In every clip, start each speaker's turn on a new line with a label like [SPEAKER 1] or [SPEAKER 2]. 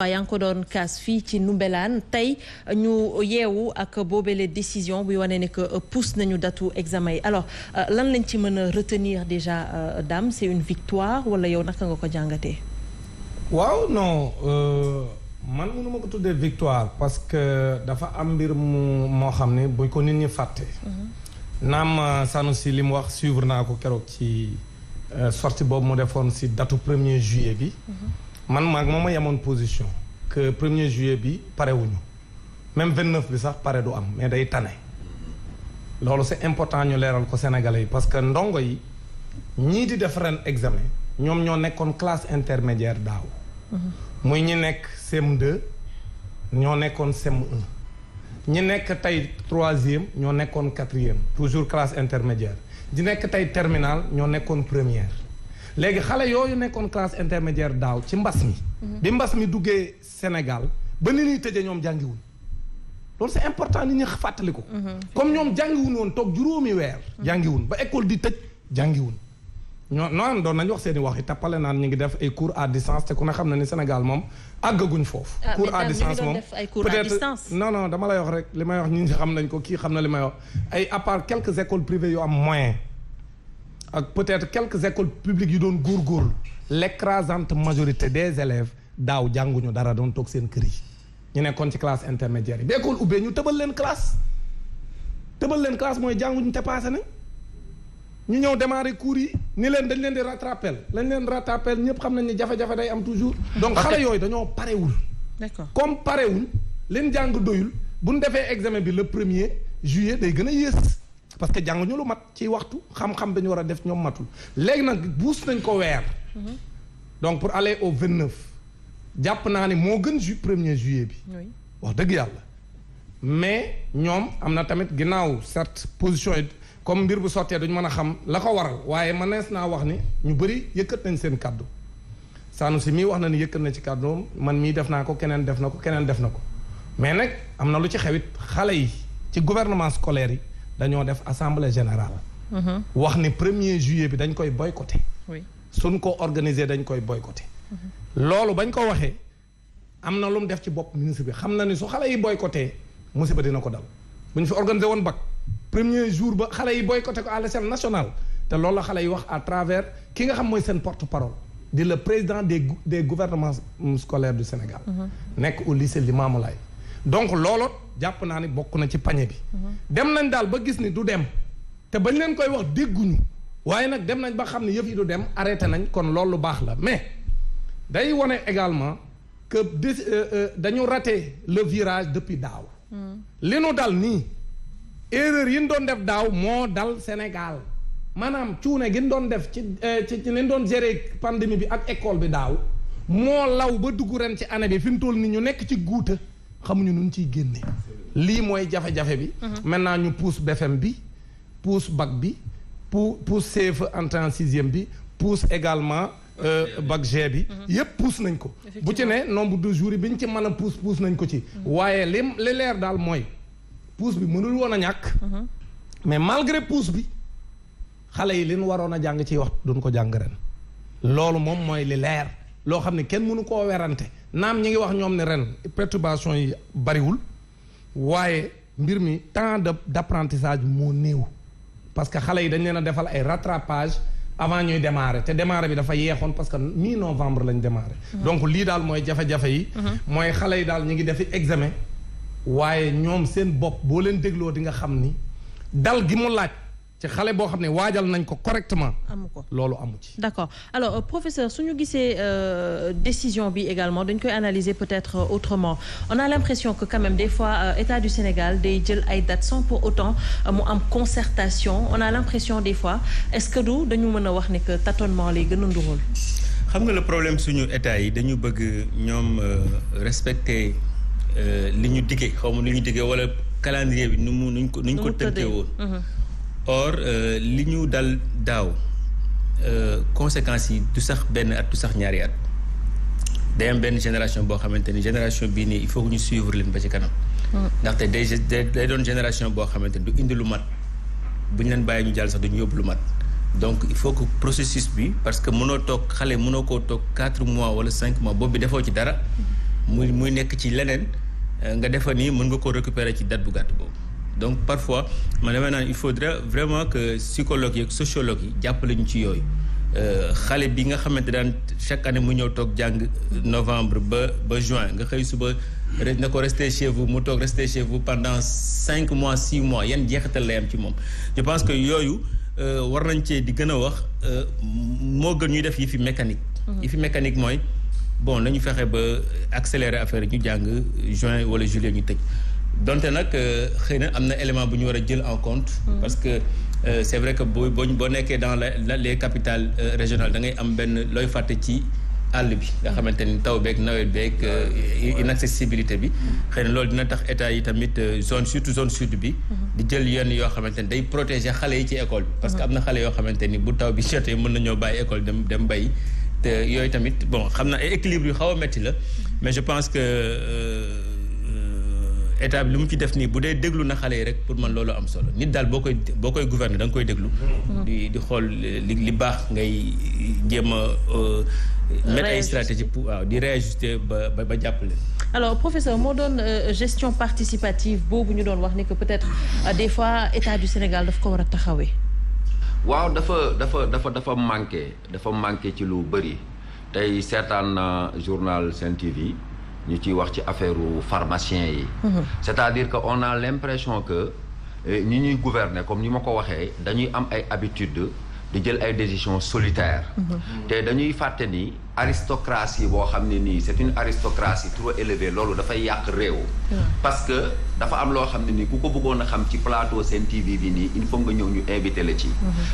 [SPEAKER 1] yaa ngi ko doon kaas fii ci Ndoumbelane tey ñu yeewu ak boobele décision buy wane ne que pousse nañu datu examen yi alors lan lañ ci mën a retenir déjà Dame c'est une victoire wala yow naka nga ko jàngatee.
[SPEAKER 2] waaw non man mënu ma ko tuddee victoire parce que dafa am mbir moo xam ne buñ ko nit ñi fàtte. naam Sanoussi li mu wax suivre naa ko keroog ci sortie boobu mu defoon si datu 1er juillet bi. man maag moom ma yemoon position que 1er juillet bi parewuñu même 29 bi sax pare du am mais day tane loolu c'est important ñu leeral ko Sénégalais yi parce que ndongo yi ñii di def ren examen ñoom ñoo nekkoon classe intermédiaire daaw muy ñi nekk CM2 ñoo nekkoon CM1 ñi nekk tey 3e ñoo nekkoon 4e toujours classe intermédiaire di nekk tey terminale ñoo nekkoon première léegi xale yooyu nekkoon classe intermédiaire daaw ci mbas mi bi mbas mi duggee Sénégal ba ni ñuy tëjee ñoom jàngiwuñ loolu c'est important nit ñi fàttali ko comme ñoom jàngiwuñ woon toog juróomi weer jàngiwuñ ba école di tëj jàngiwuñ ñoo noonu doon nañu wax seen i wax yi tappale naan ñu ngi def ay cours à distance te ku ne xam na ni Sénégal moom àggaguñ foofu cours à distance moom peut-être non dama lay wax rek li may wax ñi xam nañ ko kii xam na li may wax ay à part quelques écoles privées yu am moyen ak peut-être quelques écoles publiques yu doon góorgóorlu l'écrasante majorité des élèves daaw jànguñu dara doon toog seen kër yi ñu nekkoon ci classe intermédiaire yi ba école ubbee ñu tëbal leen classe mooy jànguñu te passé nañ ñu ñëw démarrer cours yi ni leen dañ leen di rattrapel ñëpp xam nañ ne jafe-jafe day am toujours donc xale yooyu dañoo parewul d'accord comme parewul leen jàng doyul bu ñu defee examen bi le 1er juillet day gën a yées parce que jàng ñu lu mat ci waxtu xam-xam dañu war a def ñoom matul léegi nag buus nañ ko weer donc pour aller au 29 jàpp naa ne moo gën 1er juillet bi wax dëgg yàlla mais ñoom am na tamit ginnaaw certes position yi comme mbir bu sottee duñ mën a xam la ko waral waaye mënees naa wax ni ñu bëri yëkkat nañ seen kàddu Sanoussi mii wax na ni yëkkat na ci kàddu man mii def naa ko keneen def na ko mais nag am na lu ci xewit xale yi ci gouvernement scolaire yi dañoo def assemblée générale wax ni 1er juillet bi dañ koy boycotter suñ ko organiser dañ koy boycotter loolu bañ ko waxee am na lu mu def ci bopp ministre bi xam na ni su xale yi boycotter musiba dina ko dal bu ñu fi organiser woon bac 1er jour ba xale yi boycotter ko à l'échelle nationale te loolu la xale yi wax à travers ki nga xam mooy seen porte-parole di le président des gouvernements scolaires du Sénégal nekk au lycée Limamoulaye donc loolu jàpp naa ni bokk na ci pañe bi dem nañ daal ba gis ni du dem te bañ leen koy wax dégguñu waaye nag dem nañ ba xam ne yëf yi du dem arrêté nañ kon loolu lu baax la mais day wone également que dañu raté le virage depuis daaw li nu dal nii erreur yi ñu doon def daaw moo dal Sénégal maanaam cuune gi ñu doon def ci li ñu doon gérer pandémie bi ak école bi daaw moo law ba dugg ren ci année bi fi mu toll nii ñu nekk ci guuta xamuñu nu ñu ciy génne lii mooy jafe-jafe bi maintenant ñu pousse BFM bi pousse bac bi pousse CFEE entrée en 6e bi pousse également bac G bi yépp pousse nañ ko bu ci ne nombre de jours yi bi ñu ci mën a pousse nañ ko ci waaye li leer daal mooy pousse bi mënul woon a ñàkk mais malgré pousse bi xale yi li ñu waroon a jàng ciy wax duñ ko jàng ren loolu moom mooy li leer loo xam ne kenn mënu koo werante naam ñi ngi wax ñoom ne ren perturbation yi bariwul waaye mbir mi temps d'apprentissage moo néew parce que xale yi dañ leen a defal ay rattrapage avant ñuy démarrer te démarrer bi dafa yeexoon parce que mi-novembre lañ démarrer donc lii daal mooy jafe-jafe yi mooy xale yi daal ñu ngi defi examen waaye ñoom seen bopp boo leen dégloo di nga xam ni dal gi mu laaj ci xale boo xam ne waajal nañ ko correctement amu ko loolu amu ci
[SPEAKER 1] d'accord alors professeur suñu gisee décision bi également dañ koy analyser peut-être autrement on a l'impression que quand même des fois État du Sénégal day jël ay dates sans pour autant mu am concertation on a l'impression des fois est-ce que dañu mën a wax ne que tâtonnement lay gën a ndural
[SPEAKER 3] xam nga le problème suñu état yi dañu bëgg ñoom respecter li ñu diggee xaw ma li ñu diggee wala calendrier bi nuñ ko tënkee woon or li ñu dal daaw conséquences yi du sax benn at du sax ñaari at day am benn génération boo xamante ni génération bii nii il faut que ñu suivre leen ba ci kanam ndaxte day doon génération boo xamante ni du indi lu mat bu ñu leen bàyyi ñu jàll sax duñu yóbbu lu mat donc il faut que processus bi parce que mënoo koo toog 4 mois wala 5 mois boobu bi defoo ci dara muy nekk ci leneen nga defa ni mën nga ko récupérer ci date bu gàtt boobu. Donc parfois man damay naan il faudrait vraiment que psychologue yi ak sociologue yi jàppale ñu ci yooyu xale bi nga xamante daan chaque année mu ñëw toog jàng novembre ba juin nga xëy suba na ko rester chez vous mu toog rester chez vous pendant 5 mois 6 mois yan jeexital lay am ci moom. Je pense que yooyu war nañ cee di gën a wax moo gën ñuy def yi fi mécanique. yi fi mécanique mooy bon nañu fexe ba accélérer affaire yi ñu jàng juin wala juillet ñu tëj. donte nag xëy na am na élément bu ñu war a jël en compte. parce que c'est vrai que boo nekkee dans les capitales régionales da ngay am benn looy fàtte ci àll bi nga xamante ni taw beeg nawet beeg inaccessibilité bi. xëy na loolu dina tax état yi tamit surtout zone sud bi. di jël yenn yoo xamante ni day protéger xale yi ci école bi. parce que am na xale yoo xamante ni bu taw bi jotee mën nañoo bàyyi école dem bay te yooyu tamit bon xam na ay équilibre yu xaw a métti la mais je pense que. état bi lu mu ci def nii bu dee déglu na xale yi rek pour man loolu am solo nit daal boo koy gouverner da nga koy déglu. di xool li baax ngay jéem a mettre ay stratégie pour waaw di réajuster ba jàppale.
[SPEAKER 1] alors professeur moo doon gestion participative boobu ñu doon wax ni que peut-être des fois état du Sénégal daf ko war a taxawee.
[SPEAKER 4] waaw dafa manqué ci lu bëri tey seetaan na journal Sen TV. ñu ciy wax ci affaire pharmacien yi. c'est-à-dire que on a l'impression que ñi ñuy gouverner comme ni ma ko waxee dañuy am ay habitudes di jël ay décisions solitaires. te dañuy fàtte ni aristocratie boo xam ne nii c'est une aristocratie trop élevée loolu dafay yàq réew. parce que dafa am loo xam ne nii ku ko bëggoon a xam ci plateau Sen TV bi nii il faut nga ñëw ñu invité la ci.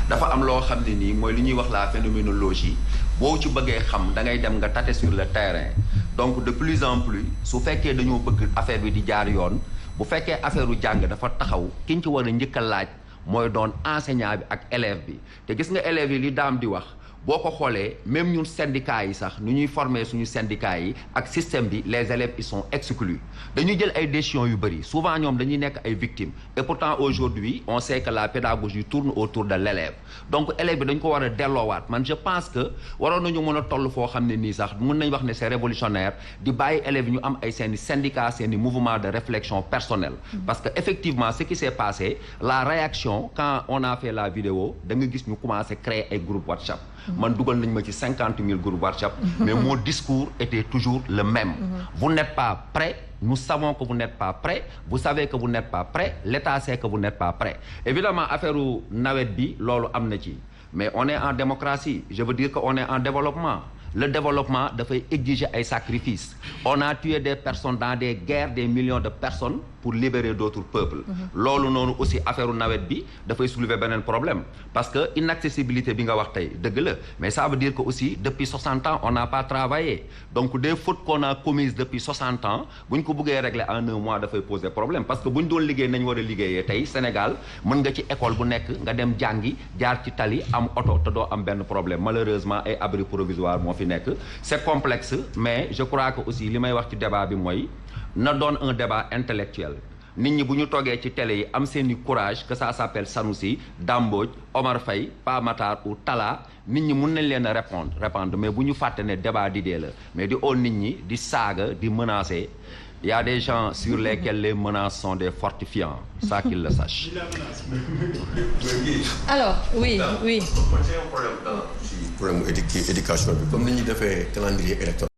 [SPEAKER 4] dafa am loo xam ne nii mooy li ñuy wax la phénoménologie boo ci bëggee xam da ngay dem nga tâter sur le terrain. donc de plus en plus su fekkee dañoo bëgg affaire bi di jaar yoon bu fekkee affaire u jàng dafa taxaw ki ñu ci war a njëkk a laaj mooy doon enseignant bi ak élève bi te gis nga élèves yi li daam di wax boo ko xoolee même ñun syndicats yi sax nu ñuy former suñu syndicats yi ak système bi les élèves ils sont exclus dañuy jël ay décisions yu bëri souvent ñoom dañuy nekk ay victimes et pourtant aujourd'hui on sait que la pédagogie tourne autour de l'élève donc élève bi dañ ko war a delloowaat man je pense que waroon nañu mën a toll foo xam ne nii sax mën nañ wax ne c'est révolutionnaire di bàyyi élèves yi ñu am ay seeni syndicats seeni mouvement de réflexion personnelle parce que effectivement ce qui s'est passé la réaction quand on a fait la vidéo da nga gis ñu commencé créer ay groupe WhatsApp man dugal nañ ma ci 50 000 groupes WhatsApp mais mon discours était toujours le même vous n'êtes pas prêts nous savons que vous n'êtes pas prêts vous savez que vous n'êtes pas prêts l'État sait que vous n'êtes pas prêts évidemment affaire u nawet bi loolu am na ci mais on est en démocratie je veux dire que on est en développement le développement dafay exiger ay sacrifices on a tué des personnes dans des guerres des millions de personnes pour libérer d'autres peuples loolu noonu aussi affaire u nawet bi dafay soulever beneen problème parce que inaccessibilité bi nga wax tey dëgg la mais ça veut dire que aussi depuis 60 ans on n'a pas travaillé donc des fautes qu'on a commises depuis 60 ans bu ñu ko bëggee régler en un mois dafay poser problème parce que bu ñu doon liggéey nañ war a liggéeyee tey Sénégal mën nga ci école bu nekk nga dem jàngi jaar ci tali am oto te doo am benn problème malheureusement ay abri provisoire moo fi nekk c'est complexe mais je crois que aussi li may wax ci débat bi mooy na doon un débat intellectuel nit ñi bu ñu toogee ci télé yi am seeni courage que ça s'appelle Sanoussi Dambodj Omar Faye Pa Matar ou Talla nit ñi mun nañ leen a répondre mais bu ñu fàtte ne débat d'idées la mais di oo nit ñi di saaga di menacer il y a des gens sur lesquels les menaces sont des fortifiants ça qu'ils le sachent.
[SPEAKER 1] alors oui.
[SPEAKER 5] problème éducation bi comme ni ñuy defee calendrier électoral